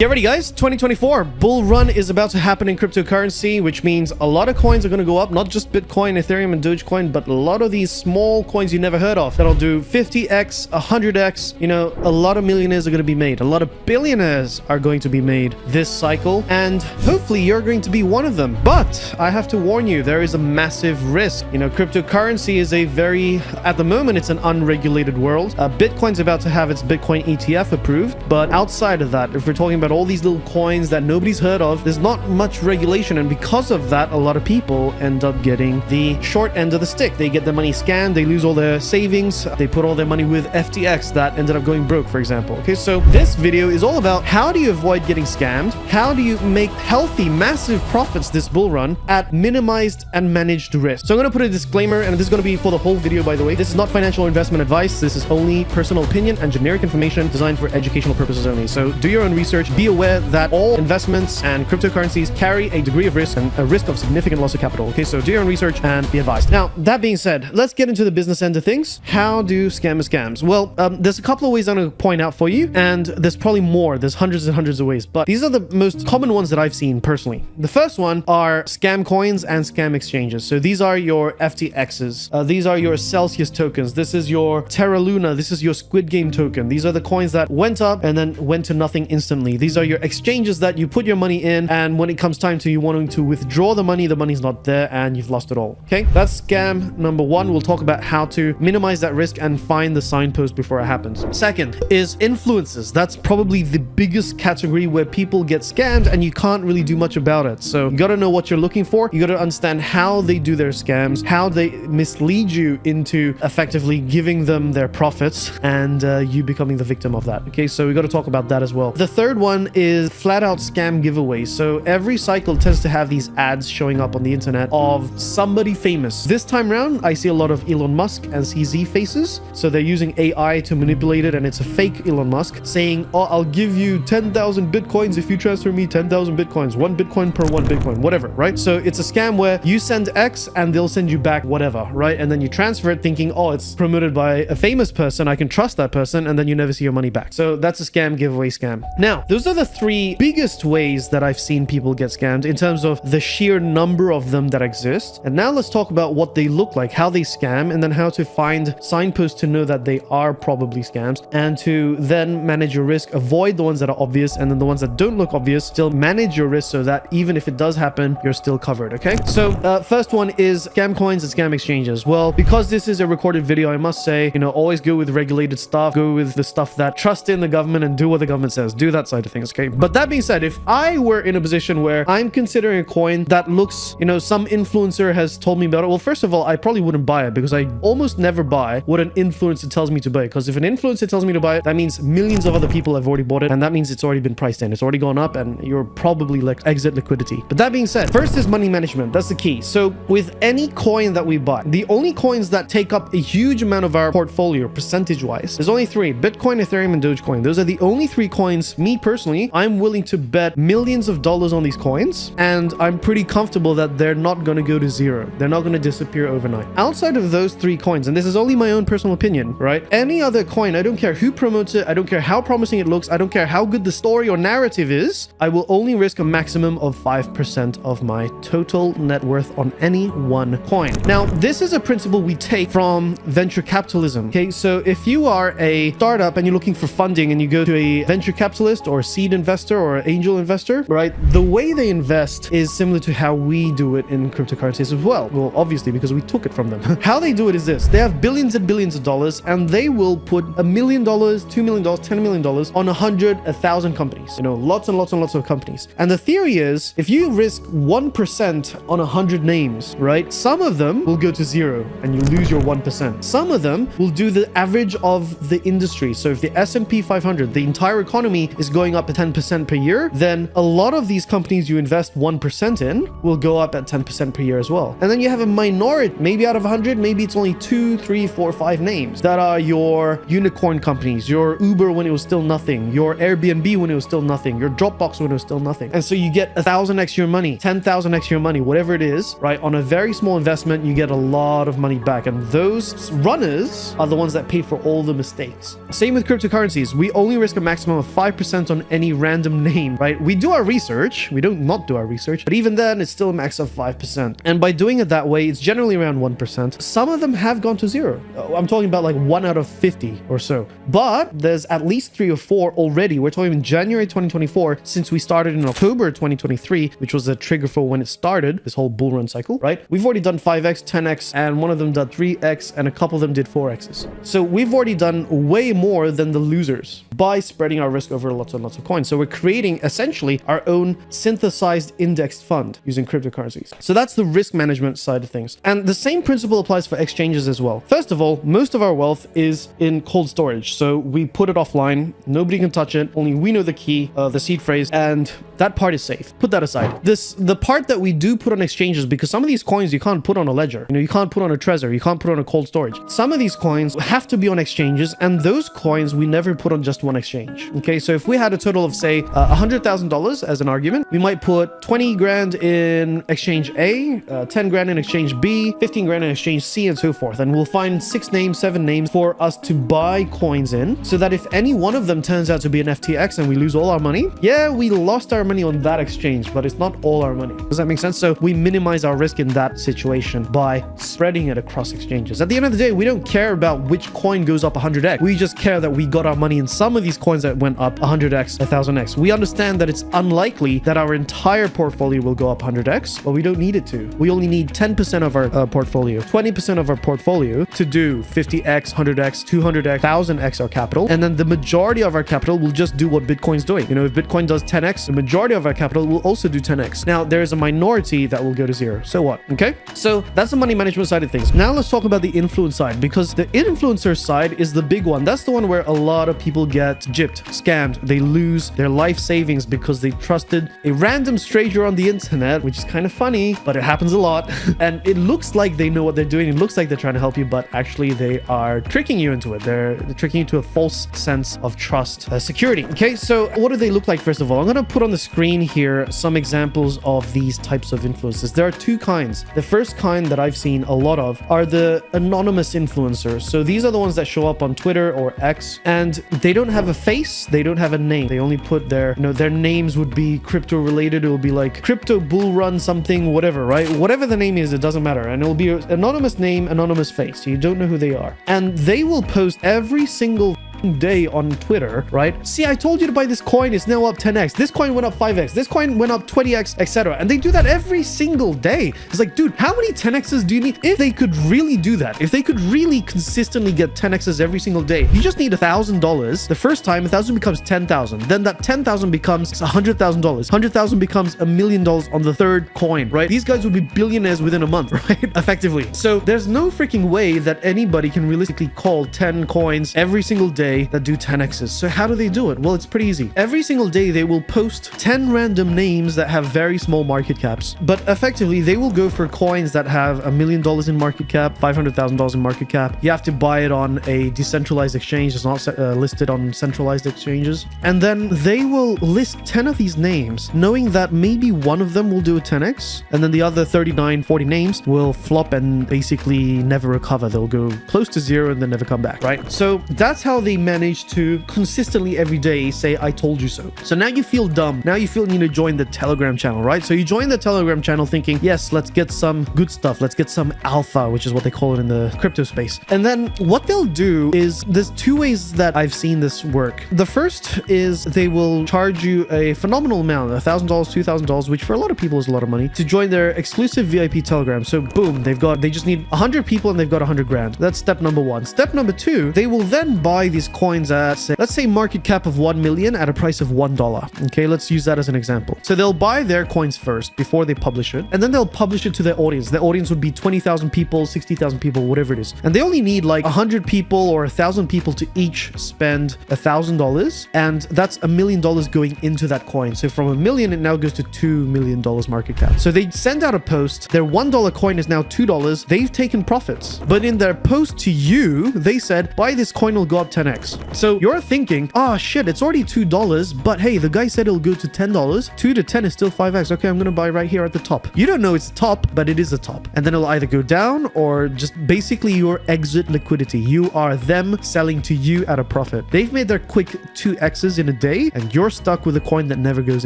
Get ready, guys. 2024 bull run is about to happen in cryptocurrency, which means a lot of coins are going to go up, not just Bitcoin, Ethereum, and Dogecoin, but a lot of these small coins you never heard of that'll do 50x, 100x. You know, a lot of millionaires are going to be made. A lot of billionaires are going to be made this cycle, and hopefully you're going to be one of them. But I have to warn you, there is a massive risk. You know, cryptocurrency is at the moment, it's an unregulated world. Bitcoin's about to have its Bitcoin ETF approved, but outside of that, if we're talking about all these little coins that nobody's heard of, there's not much regulation, and because of that, a lot of people end up getting the short end of the stick. They get their money scammed, they lose all their savings, they put all their money with FTX that ended up going broke, for example. Okay, so this video is all about how do you avoid getting scammed, how do you make healthy, massive profits this bull run at minimized and managed risk. So I'm going to put a disclaimer, and this is going to be for the whole video, by the way. This is not financial investment advice. This is only personal opinion and generic information designed for educational purposes only. So do your own research. Be aware that all investments and cryptocurrencies carry a degree of risk and a risk of significant loss of capital. Okay, so do your own research and be advised. Now, that being said, let's get into the business end of things. How do scammers scams? Well, there's a couple of ways I'm going to point out for you, and there's probably more. There's hundreds and hundreds of ways, but these are the most common ones that I've seen personally. The first one are scam coins and scam exchanges. So these are your FTXs. These are your Celsius tokens. This is your Terra Luna. This is your Squid Game token. These are the coins that went up and then went to nothing instantly. These are your exchanges that you put your money in, and when it comes time to you wanting to withdraw the money's not there and you've lost it all. Okay, that's scam number one. We'll talk about how to minimize that risk and find the signpost before it happens. Second is influencers. That's probably the biggest category where people get scammed and you can't really do much about it. So you got to know what you're looking for. You got to understand how they do their scams, how they mislead you into effectively giving them their profits, and you becoming the victim of that. Okay, so we got to talk about that as well. The third one is flat out scam giveaways. So every cycle tends to have these ads showing up on the internet of somebody famous. This time around, I see a lot of Elon Musk and CZ faces. So they're using AI to manipulate it, and it's a fake Elon Musk saying, oh, I'll give you 10,000 Bitcoins if you transfer me 10,000 Bitcoins, 1 Bitcoin per 1 Bitcoin, whatever, right? So it's a scam where you send X and they'll send you back whatever, right? And then you transfer it thinking, oh, it's promoted by a famous person, I can trust that person, and then you never see your money back. So that's a scam giveaway scam. Now, those are the three biggest ways that I've seen people get scammed in terms of the sheer number of them that exist. And now let's talk about what they look like, how they scam, and then how to find signposts to know that they are probably scams, and to then manage your risk, avoid the ones that are obvious, and then the ones that don't look obvious, still manage your risk so that even if it does happen, you're still covered. Okay, so first one is scam coins and scam exchanges. Well, because this is a recorded video, I must say, you know, always go with regulated stuff, go with the stuff that trust in the government and do what the government says, do that side of things. Okay, but that being said, if I were in a position where I'm considering a coin that looks, you know, some influencer has told me about it, well, first of all, I probably wouldn't buy it, because I almost never buy what an influencer tells me to buy. Because if an influencer tells me to buy it, that means millions of other people have already bought it, and that means it's already been priced in, it's already gone up, and you're probably like exit liquidity. But that being said, first is money management. That's the key. So with any coin that we buy, the only coins that take up a huge amount of our portfolio percentage wise, there's only three: Bitcoin, Ethereum, and Dogecoin. Those are the only three coins, me personally, I'm willing to bet millions of dollars on these coins, and I'm pretty comfortable that they're not going to go to zero. They're not going to disappear overnight. Outside of those three coins, and this is only my own personal opinion, right? Any other coin, I don't care who promotes it, I don't care how promising it looks, I don't care how good the story or narrative is, I will only risk a maximum of 5% of my total net worth on any one coin. Now, this is a principle we take from venture capitalism. Okay, so if you are a startup and you're looking for funding and you go to a venture capitalist or a seed investor or an angel investor, right? The way they invest is similar to how we do it in cryptocurrencies as well. Well, obviously, because we took it from them. How they do it is this: they have billions and billions of dollars, and they will put $1 million, $2 million, $10 million on 100, 1,000 companies. You know, lots and lots and lots of companies. And the theory is, if you risk 1% on 100 names, right? Some of them will go to zero and you lose your 1%. Some of them will do the average of the industry. So if the S&P 500, the entire economy, is going up at 10% per year, then a lot of these companies you invest 1% in will go up at 10% per year as well. And then you have a minority, maybe out of 100, maybe it's only 2, 3, 4, 5 names that are your unicorn companies, your Uber when it was still nothing, your Airbnb when it was still nothing, your Dropbox when it was still nothing. And so you get 1,000x your money, 10,000x your money, whatever it is, right? On a very small investment, you get a lot of money back. And those runners are the ones that pay for all the mistakes. Same with cryptocurrencies. We only risk a maximum of 5% on any random name, right? We do our research. We don't not do our research, but even then it's still a max of 5%. And by doing it that way, it's generally around 1%. Some of them have gone to zero. I'm talking about like 1 out of 50 or so, but there's at least 3 or 4 already. We're talking in January 2024, since we started in October 2023, which was the trigger for when it started, this whole bull run cycle, right? We've already done 5x, 10x, and one of them did 3x, and a couple of them did 4x's. So we've already done way more than the losers by spreading our risk over lots and lots of coins. So we're creating essentially our own synthesized indexed fund using cryptocurrencies. So that's the risk management side of things. And the same principle applies for exchanges as well. First of all, most of our wealth is in cold storage. So we put it offline. Nobody can touch it. Only we know the key, the seed phrase, and that part is safe. Put that aside. The part that we do put on exchanges, because some of these coins you can't put on a ledger. You can't put on a Trezor. You can't put on a cold storage. Some of these coins have to be on exchanges, and those coins we never put on just one exchange. Okay, so if we had a total of say $100,000 as an argument, we might put 20 grand in exchange A, 10 grand in exchange B, 15 grand in exchange C, and so forth. And we'll find 6 names, 7 names for us to buy coins in, so that if any one of them turns out to be an FTX and we lose all our money, yeah, we lost our money on that exchange, but it's not all our money. Does that make sense? So we minimize our risk in that situation by spreading it across exchanges. At the end of the day, we don't care about which coin goes up 100x. We just care that we got our money in some of these coins that went up 100x, 1000x. We understand that it's unlikely that our entire portfolio will go up 100x, but we don't need it to. We only need 10% of our portfolio, 20% of our portfolio to do 50x, 100x, 200x, 1000x our capital. And then the majority of our capital will just do what Bitcoin's doing. If Bitcoin does 10x, the majority of our capital will also do 10x. Now, there is a minority that will go to zero. So what? Okay. So that's the money management side of things. Now let's talk about the influence side, because the influencer side is the big one. That's the one where a lot of people get gypped, scammed. They lose their life savings because they trusted a random stranger on the internet, which is kind of funny, but it happens a lot. And it looks like they know what they're doing. It looks like they're trying to help you, but actually they are tricking you into it. They're tricking you to a false sense of trust, security. Okay. So what do they look like? First of all, I'm going to put on the screen here some examples of these types of influencers. There are 2 kinds. The first kind that I've seen a lot of are the anonymous influencers. So these are the ones that show up on Twitter or X, and they don't have a face, they don't have a name. They only put their names would be crypto related. It will be like crypto bull run something, whatever, right? Whatever the name is, it doesn't matter. And it will be an anonymous name, anonymous face. You don't know who they are. And they will post every single day on Twitter, right? See, I told you to buy this coin. It's now up 10x. This coin went up 5x. This coin went up 20x, etc. And they do that every single day. It's like, dude, how many 10x's do you need? If they could really do that, if they could really consistently get 10x's every single day, you just need $1,000. The first time, 1,000 becomes 10,000. Then that 10,000 becomes $100,000. 100,000 becomes $1 million on the third coin, right? These guys would be billionaires within a month, right? Effectively. So there's no freaking way that anybody can realistically call 10 coins every single day that do 10x's. So how do they do it? Well, it's pretty easy. Every single day they will post 10 random names that have very small market caps, but effectively they will go for coins that have $1 million in market cap, $500,000 in market cap. You have to buy it on a decentralized exchange. It's not listed on centralized exchanges. And then they will list 10 of these names, knowing that maybe one of them will do a 10x, and then the other 39, 40 names will flop and basically never recover. They'll go close to zero and then never come back, right? So that's how they manage to consistently every day say, I told you so. So now you feel dumb. Now you feel you need to join the Telegram channel, right? So you join the Telegram channel thinking, yes, let's get some good stuff. Let's get some alpha, which is what they call it in the crypto space. And then what they'll do is there's 2 ways that I've seen this work. The first is they will charge you a phenomenal amount, $1,000, $2,000, which for a lot of people is a lot of money, to join their exclusive VIP Telegram. So boom, they just need 100 people and they've got 100 grand. That's step number 1. Step number 2, they will then buy these coins at, say, let's say market cap of 1 million at a price of $1. Okay, let's use that as an example. So they'll buy their coins first before they publish it, and then they'll publish it to their audience. The audience would be 20,000 people, 60,000 people, whatever it is. And they only need like 100 people or 1,000 people to each spend $1,000, and that's $1 million going into that coin. So from $1 million, it now goes to $2 million market cap. So they send out a post. Their $1 coin is now $2. They've taken profits. But in their post to you, they said, buy this coin, will go up 10x. 2x. So you're thinking, oh shit, it's already $2, but hey, the guy said it'll go to $10. 2 to 10 is still 5x. Okay, I'm going to buy right here at the top. You don't know it's top, but it is a top. And then it'll either go down or just basically your exit liquidity. You are them selling to you at a profit. They've made their quick 2x's in a day, and you're stuck with a coin that never goes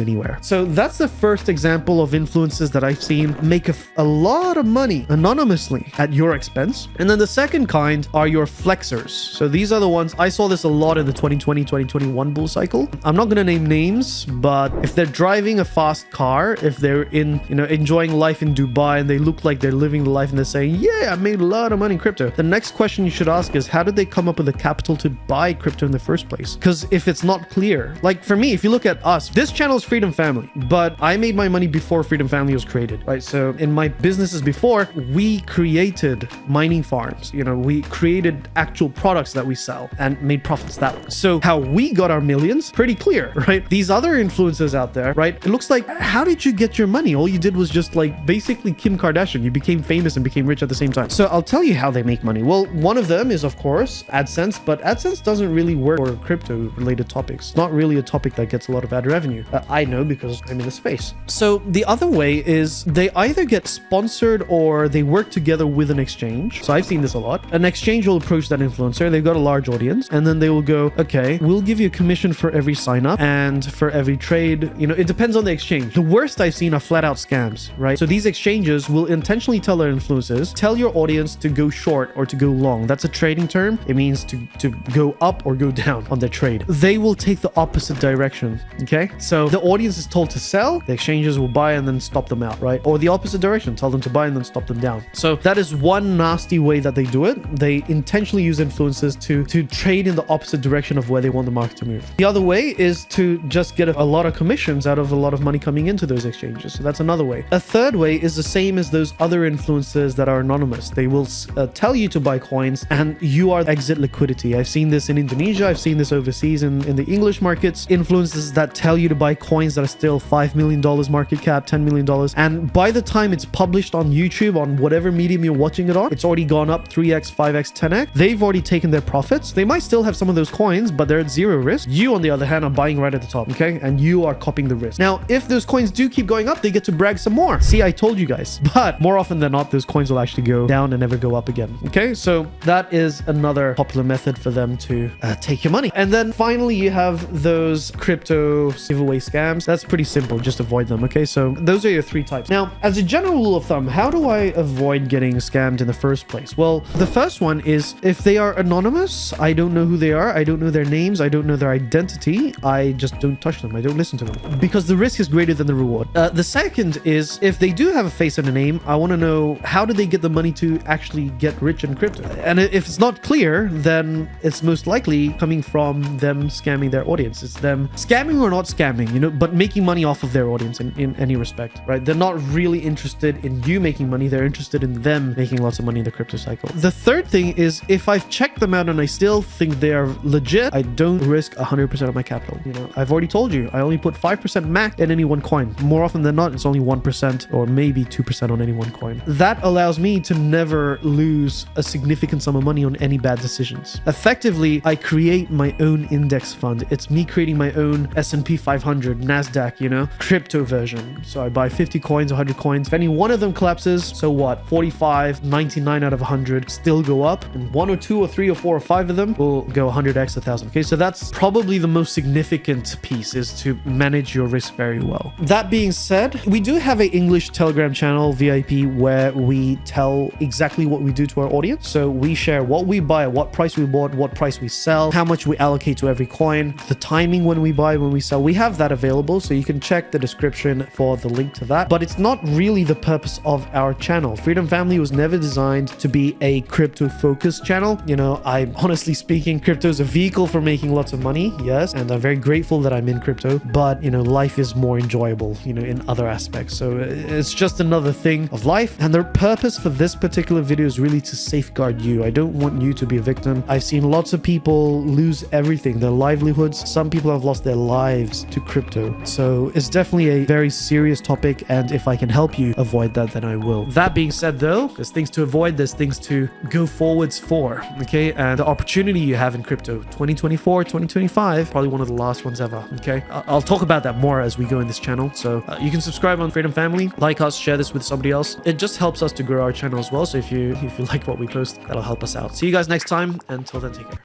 anywhere. So that's the first example of influencers that I've seen make a lot of money anonymously at your expense. And then the second kind are your flexers. So these are the ones, I saw this a lot in the 2020-2021 bull cycle. I'm not going to name names, but if they're driving a fast car, if they're in, enjoying life in Dubai and they look like they're living the life and they're saying, yeah, I made a lot of money in crypto. The next question you should ask is, how did they come up with the capital to buy crypto in the first place? Because if it's not clear, like for me, if you look at us, this channel is Freedom Family, but I made my money before Freedom Family was created, right? So in my businesses before, we created mining farms, we created actual products that we sell and made profits that way. So how we got our millions, pretty clear, right? These other influencers out there, right? It looks like, how did you get your money? All you did was just like basically Kim Kardashian. You became famous and became rich at the same time. So I'll tell you how they make money. Well, one of them is of course AdSense, but AdSense doesn't really work for crypto related topics. It's not really a topic that gets a lot of ad revenue. I know because I'm in the space. So the other way is they either get sponsored or they work together with an exchange. So I've seen this a lot. An exchange will approach that influencer. They've got a large audience and then they will go, okay, we'll give you a commission for every sign up and for every trade. It depends on the exchange. The worst I've seen are flat out scams, right? So these exchanges will intentionally tell their influencers, tell your audience to go short or to go long. That's a trading term. It means to go up or go down on their trade. They will take the opposite direction, okay? So the audience is told to sell, the exchanges will buy and then stop them out, right? Or the opposite direction, tell them to buy and then stop them down. So that is one nasty way that they do it. They intentionally use influencers to trade in the opposite direction of where they want the market to move. The other way is to just get a lot of commissions out of a lot of money coming into those exchanges. So that's another way. A third way is the same as those other influencers that are anonymous. They will tell you to buy coins and you are exit liquidity. I've seen this in Indonesia. I've seen this overseas in the English markets. Influencers that tell you to buy coins that are still $5 million market cap, $10 million. And by the time it's published on YouTube, on whatever medium you're watching it on, it's already gone up 3x, 5x, 10x. They've already taken their profits. They might still have some of those coins, but they're at zero risk. You, on the other hand, are buying right at the top, okay? And you are copying the risk. Now, if those coins do keep going up, they get to brag some more. See, I told you guys. But more often than not, those coins will actually go down and never go up again, okay? So that is another popular method for them to take your money. And then finally, you have those crypto giveaway scams. That's pretty simple. Just avoid them, okay? So those are your three types. Now, as a general rule of thumb, how do I avoid getting scammed in the first place? Well, the first one is if they are anonymous, I don't know who they are. I don't know their names. I don't know their identity. I just don't touch them. I don't listen to them because the risk is greater than the reward. The second is if they do have a face and a name, I want to know how do they get the money to actually get rich in crypto? And if it's not clear, then it's most likely coming from them scamming their audience. It's them scamming or not scamming, but making money off of their audience in any respect, right? They're not really interested in you making money. They're interested in them making lots of money in the crypto cycle. The third thing is if I've checked them out and I still think they are legit, I don't risk 100% of my capital. I've already told you, I only put 5% max in any one coin. More often than not, it's only 1% or maybe 2% on any one coin. That allows me to never lose a significant sum of money on any bad decisions. Effectively, I create my own index fund. It's me creating my own S&P 500, NASDAQ, crypto version. So I buy 50 coins, 100 coins. If any one of them collapses, so what? 45, 99 out of 100 still go up. And one or two or three or four or five of them will go 100x, 1,000. Okay, so that's probably the most significant piece, is to manage your risk very well. That being said, we do have an English Telegram channel, VIP, where we tell exactly what we do to our audience. So we share what we buy, what price we bought, what price we sell, how much we allocate to every coin, the timing when we buy, when we sell. We have that available, so you can check the description for the link to that. But it's not really the purpose of our channel. Freedom Family was never designed to be a crypto focused channel. I'm honestly speaking, crypto is a vehicle for making lots of money, yes, and I'm very grateful that I'm in crypto, but life is more enjoyable in other aspects. So it's just another thing of life, and the purpose for this particular video is really to safeguard you. I don't want you to be a victim. I've seen lots of people lose everything, their livelihoods. Some people have lost their lives to crypto. So it's definitely a very serious topic, and if I can help you avoid that, then I will. That being said though, there's things to avoid, there's things to go forwards for, okay? And the opportunity you you have in crypto. 2024, 2025, probably one of the last ones ever. Okay, I'll talk about that more as we go in this channel. So you can subscribe on Freedom Family, like us, share this with somebody else. It just helps us to grow our channel as well. So if you like what we post, that'll help us out. See you guys next time. Until then, take care.